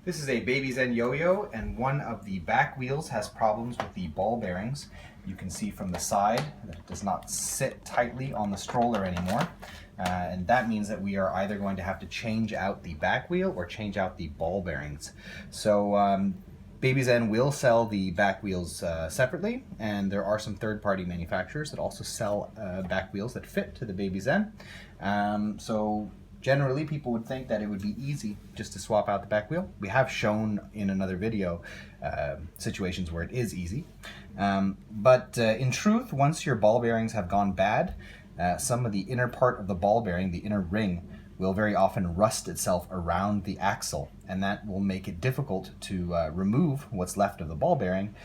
This is a Babyzen Yoyo, and one of the back wheels has problems with the ball bearings. You can see from the side that it does not sit tightly on the stroller anymore. And that means that we are either going to have to change out the back wheel or change out the ball bearings. So Babyzen will sell the back wheels separately, and there are some third-party manufacturers that also sell back wheels that fit to the Babyzen. So generally, people would think that it would be easy just to swap out the back wheel. We have shown in another video situations where it is easy. But in truth, once your ball bearings have gone bad, some of the inner part of the ball bearing, the inner ring, will very often rust itself around the axle, and that will make it difficult to remove what's left of the ball bearing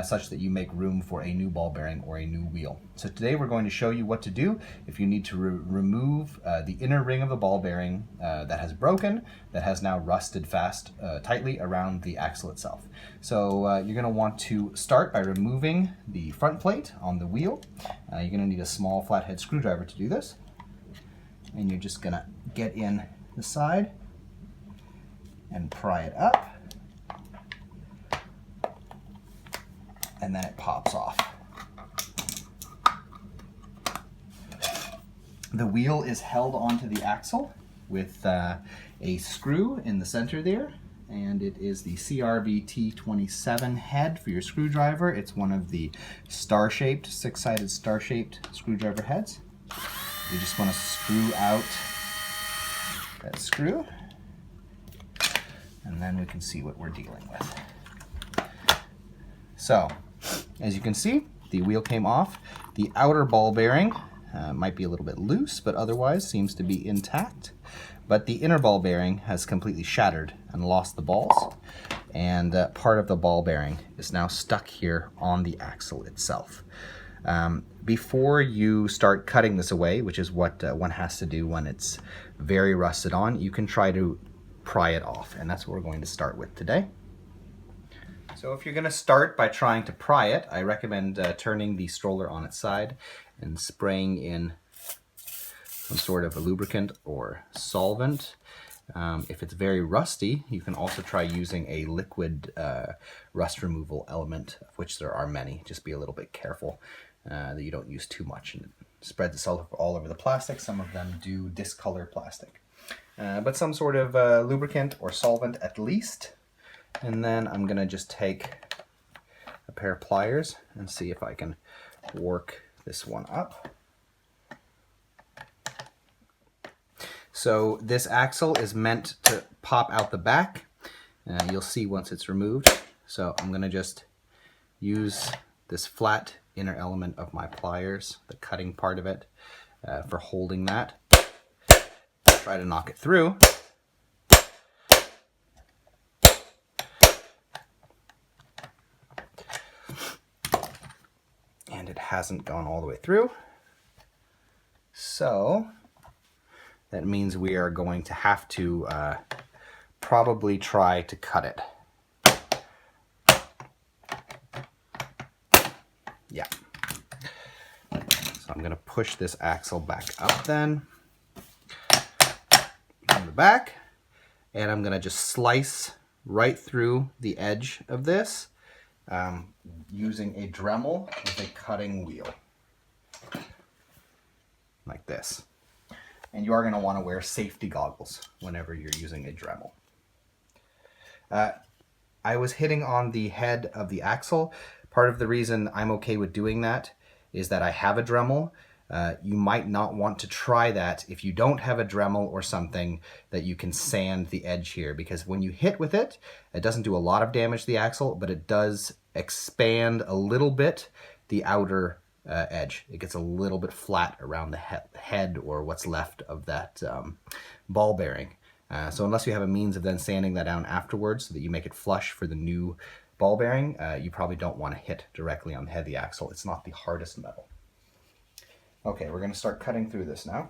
such that you make room for a new ball bearing or a new wheel. So today we're going to show you what to do if you need to remove the inner ring of the ball bearing that has broken, that has now rusted fast tightly around the axle itself. So you're going to want to start by removing the front plate on the wheel. You're going to need a small flathead screwdriver to do this. And you're just gonna get in the side and pry it up, and then it pops off. The wheel is held onto the axle with a screw in the center there, and it is the CRVT27 head for your screwdriver. It's one of the star-shaped, six-sided star-shaped screwdriver heads. You just want to screw out that screw, and then we can see what we're dealing with. So, as you can see, the wheel came off. The outer ball bearing might be a little bit loose, but otherwise seems to be intact. But the inner ball bearing has completely shattered and lost the balls, and part of the ball bearing is now stuck here on the axle itself. Before you start cutting this away, which is what one has to do when it's very rusted on, you can try to pry it off, and that's what we're going to start with today. So if you're going to start by trying to pry it, I recommend turning the stroller on its side and spraying in some sort of a lubricant or solvent. If it's very rusty, you can also try using a liquid rust removal element, of which there are many. Just be a little bit careful that you don't use too much, and it spreads itself all over the plastic. Some of them do discolor plastic. But some sort of lubricant or solvent at least. And then I'm going to just take a pair of pliers and see if I can work this one up. So this axle is meant to pop out the back. You'll see once it's removed. So I'm going to just use this flat inner element of my pliers, the cutting part of it, for holding that. Try to knock it through. And it hasn't gone all the way through. So that means we are going to have to probably try to cut it. Yeah. So I'm going to push this axle back up then from the back, and I'm going to just slice right through the edge of this using a dremel with a cutting wheel, like this. And you are going to want to wear safety goggles whenever you're using a dremel. I was hitting on the head of the axle. Part of the reason I'm okay with doing that is that I have a Dremel. You might not want to try that if you don't have a Dremel or something that you can sand the edge here, because when you hit with it, it doesn't do a lot of damage to the axle, but it does expand a little bit the outer edge. It gets a little bit flat around the head or what's left of that ball bearing. So unless you have a means of then sanding that down afterwards so that you make it flush for the new ball bearing, you probably don't want to hit directly on the head of the axle. It's not the hardest metal. Okay, we're going to start cutting through this now.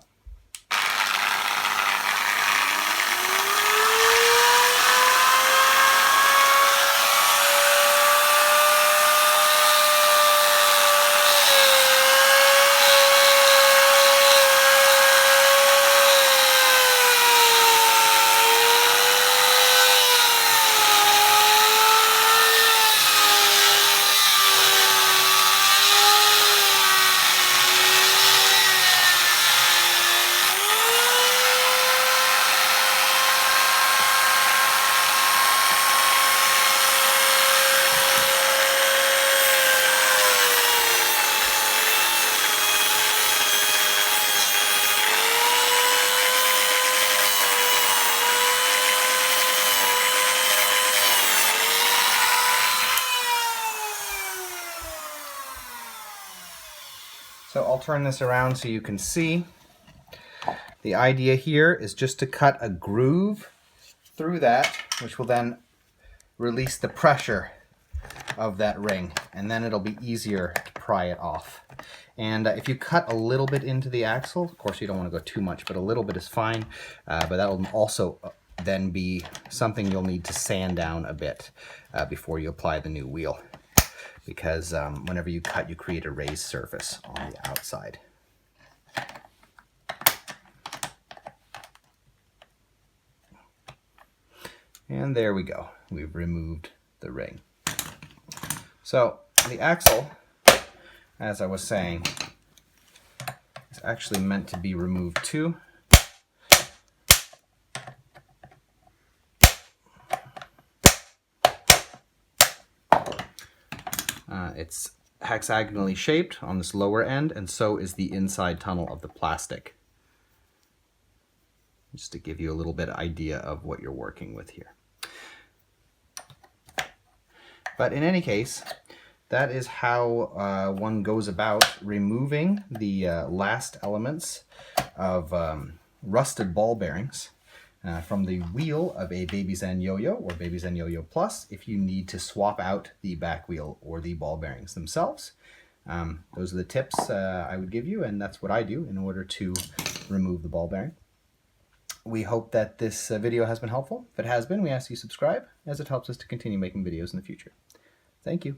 So I'll turn this around so you can see. The idea here is just to cut a groove through that, which will then release the pressure of that ring, and then it'll be easier to pry it off. And if you cut a little bit into the axle, of course you don't want to go too much, but a little bit is fine, but that will also then be something you'll need to sand down a bit before you apply the new wheel, because whenever you cut, you create a raised surface on the outside. And there we go. We've removed the ring. So the axle, as I was saying, is actually meant to be removed too. It's hexagonally shaped on this lower end, and so is the inside tunnel of the plastic. Just to give you a little bit of idea of what you're working with here. But in any case, that is how one goes about removing the last elements of rusted ball bearings from the wheel of a Babyzen Yoyo or Babyzen Yoyo Plus if you need to swap out the back wheel or the ball bearings themselves. Those are the tips I would give you, and that's what I do in order to remove the ball bearing. We hope that this video has been helpful. If it has been, we ask you subscribe, as it helps us to continue making videos in the future. Thank you.